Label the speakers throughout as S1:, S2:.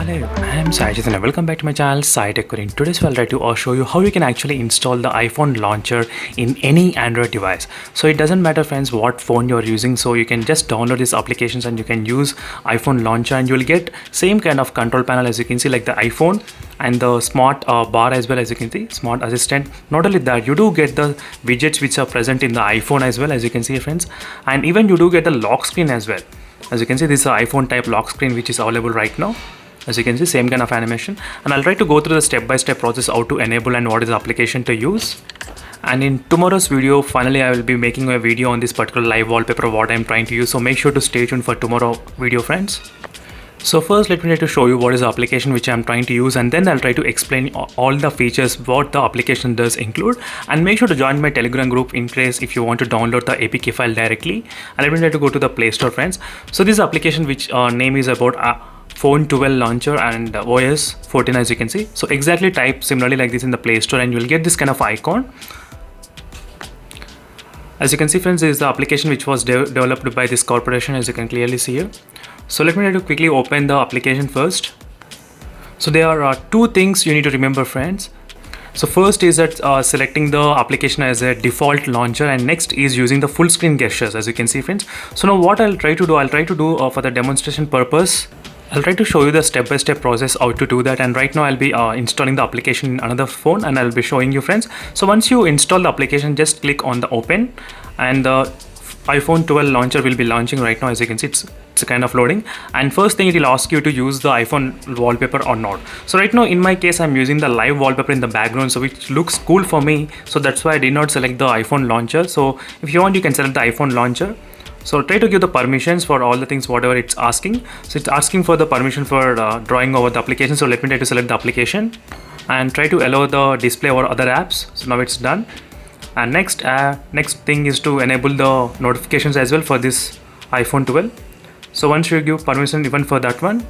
S1: Hello, I am Sajid and welcome back to my channel SciTech. In today's video I'll try to show you how you can actually install the iPhone launcher in any Android device. So it doesn't matter friends what phone you're using, so you can just download these applications and you can use iPhone launcher and you'll get same kind of control panel as you can see, like the iPhone and the smart bar as well, as you can see, smart assistant. Not only that, you do get the widgets which are present in the iPhone as well, as you can see friends, and even you do get the lock screen as well. As you can see, this is an iPhone type lock screen which is available right now. As you can see, same kind of animation, and I'll try to go through the step-by-step process how to enable and what is the application to use. And in tomorrow's video, finally I will be making a video on this particular live wallpaper what I'm trying to use, so make sure to stay tuned for tomorrow video friends. So first let me try to show you what is the application which I'm trying to use, and then I'll try to explain all the features what the application does include. And make sure to join my Telegram group in case if you want to download the APK file directly. And let me try to go to the Play Store friends. So this application which name is about Phone 12 launcher and OS 14, as you can see. So exactly type similarly like this in the Play Store and you will get this kind of icon. As you can see friends, this is the application which was developed by this corporation, as you can clearly see here. So let me try to quickly open the application first. So there are two things you need to remember friends. So first is that selecting the application as a default launcher, and next is using the full screen gestures, as you can see friends. So now what I'll try to do for the demonstration purpose, I'll try to show you the step-by-step process how to do that. And right now I'll be installing the application in another phone and I'll be showing you friends. So once you install the application, just click on the open and the iPhone 12 launcher will be launching right now. As you can see, it's kind of loading, and first thing it will ask you to use the iPhone wallpaper or not. So right now in my case I'm using the live wallpaper in the background, so which looks cool for me, so that's why I did not select the iPhone launcher. So if you want, you can select the iPhone launcher. So try to give the permissions for all the things whatever it's asking. So it's asking for the permission for drawing over the application, so let me try to select the application and try to allow the display over other apps. So now it's done. And next thing is to enable the notifications as well for this iPhone 12. So once you give permission even for that one,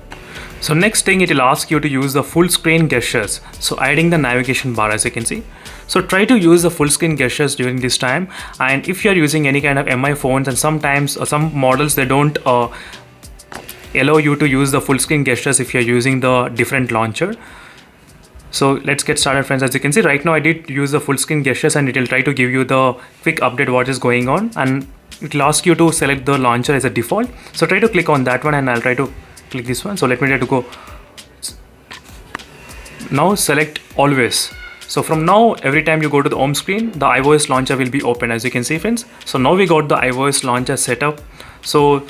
S1: so next thing it will ask you to use the full screen gestures, so adding the navigation bar, as you can see. So try to use the full screen gestures during this time. And if you are using any kind of MI phones, and sometimes some models they don't allow you to use the full screen gestures if you are using the different launcher. So let's get started friends. As you can see right now I did use the full screen gestures, and it will try to give you the quick update what is going on, and it will ask you to select the launcher as a default. So try to click on that one and I'll try to click this one. So let me try to go. Now select always. So from now, every time you go to the home screen, the iOS launcher will be open, as you can see friends. So now we got the iOS launcher set up. So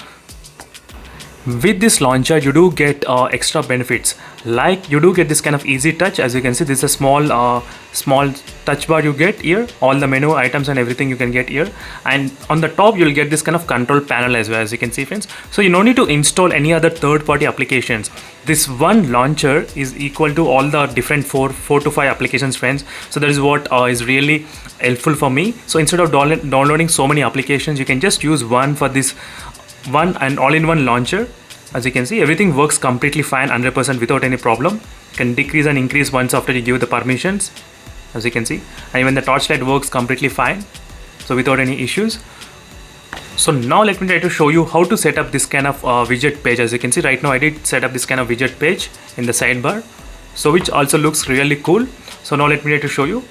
S1: with this launcher you do get extra benefits, like you do get this kind of easy touch. As you can see, this is a small touch bar you get here, all the menu items and everything you can get here, and on the top you'll get this kind of control panel as well, as you can see friends. So you don't need to install any other third-party applications. This one launcher is equal to all the different four to five applications friends. So that is what is really helpful for me. So instead of downloading so many applications, you can just use one for this one and all-in-one launcher. As you can see, everything works completely fine, 100% without any problem. Can decrease and increase once after you give the permissions, as you can see, and even the torchlight works completely fine, so without any issues. So now let me try to show you how to set up this kind of widget page. As you can see right now I did set up this kind of widget page in the sidebar, so which also looks really cool. So now let me try to show you.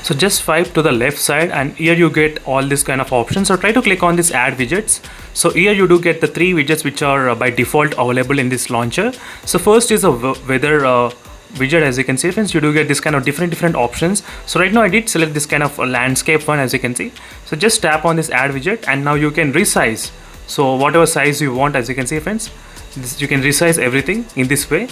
S1: So just swipe to the left side and here you get all this kind of options. So try to click on this add widgets. So here you do get the three widgets which are by default available in this launcher. So first is a weather widget. As you can see friends, you do get this kind of different options. So right now I did select this kind of landscape one, as you can see. So just tap on this add widget and now you can resize. So whatever size you want, as you can see friends, you can resize everything in this way.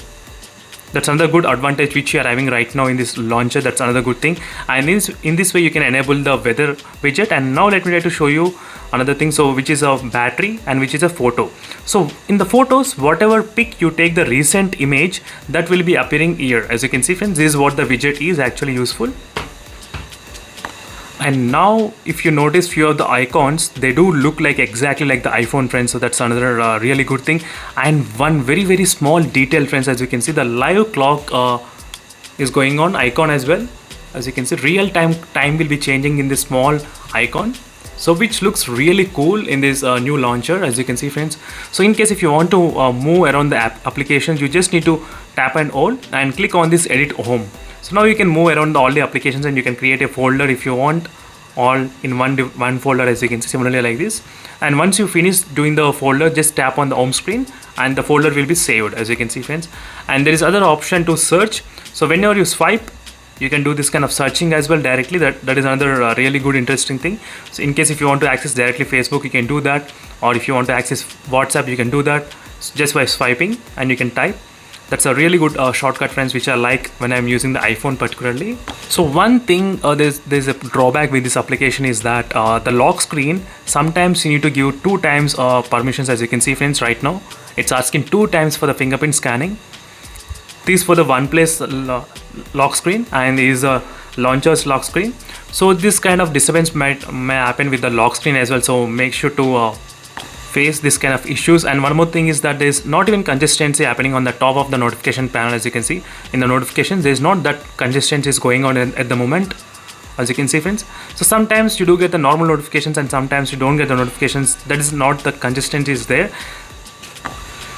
S1: That's another good advantage which you are having right now in this launcher. That's another good thing. And in this way you can enable the weather widget. And now let me try to show you another thing, so which is a battery and which is a photo. So in the photos, whatever pic you take the recent image, that will be appearing here. As you can see friends, this is what the widget is actually useful. And now if you notice few of the icons, they do look like exactly like the iPhone friends. So that's another really good thing. And one very small detail friends, as you can see, the live clock is going on icon as well. As you can see, real time will be changing in this small icon. So which looks really cool in this new launcher, as you can see friends. So in case if you want to move around the applications, you just need to tap and hold and click on this edit home. So now you can move around all the applications and you can create a folder if you want, all in one folder, as you can see, similarly like this. And once you finish doing the folder, just tap on the home screen and the folder will be saved, as you can see friends. And there is other option to search. So whenever you swipe, you can do this kind of searching as well directly. That is another really good interesting thing. So in case if you want to access directly Facebook, you can do that, or if you want to access WhatsApp, you can do that just by swiping and you can type. That's a really good shortcut friends, which I like when I'm using the iPhone particularly. So one thing, there's a drawback with this application is that the lock screen, sometimes you need to give 2 times permissions, as you can see friends. Right now it's asking 2 times for the fingerprint scanning. This for the OnePlus lock screen, and is a launcher's lock screen. So this kind of disturbance may happen with the lock screen as well, so make sure to face this kind of issues. And one more thing is that there's not even consistency happening on the top of the notification panel. As you can see in the notifications, there's not that consistency is going on at the moment, as you can see friends. So sometimes you do get the normal notifications and sometimes you don't get the notifications. That is not the consistency is there.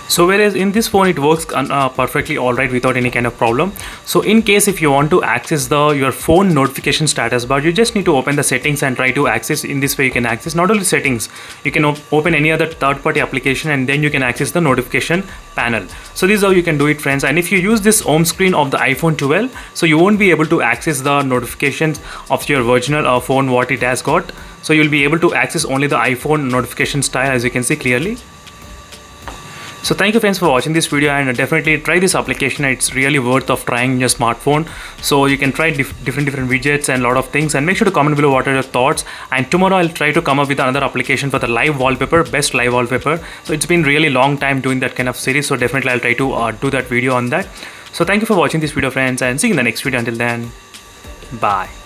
S1: So whereas in this phone it works perfectly alright without any kind of problem. So in case if you want to access your phone notification status bar, you just need to open the settings and try to access. In this way you can access not only settings, you can open any other third-party application and then you can access the notification panel. So this is how you can do it friends. And if you use this home screen of the iPhone 12, so you won't be able to access the notifications of your original phone what it has got. So you'll be able to access only the iPhone notification style, as you can see clearly. So thank you friends for watching this video, and definitely try this application. It's really worth of trying your smartphone. So you can try different widgets and a lot of things, and make sure to comment below what are your thoughts. And tomorrow I'll try to come up with another application for the live wallpaper, best live wallpaper. So it's been really long time doing that kind of series, so definitely I'll try to do that video on that. So thank you for watching this video friends, and see you in the next video. Until then, bye.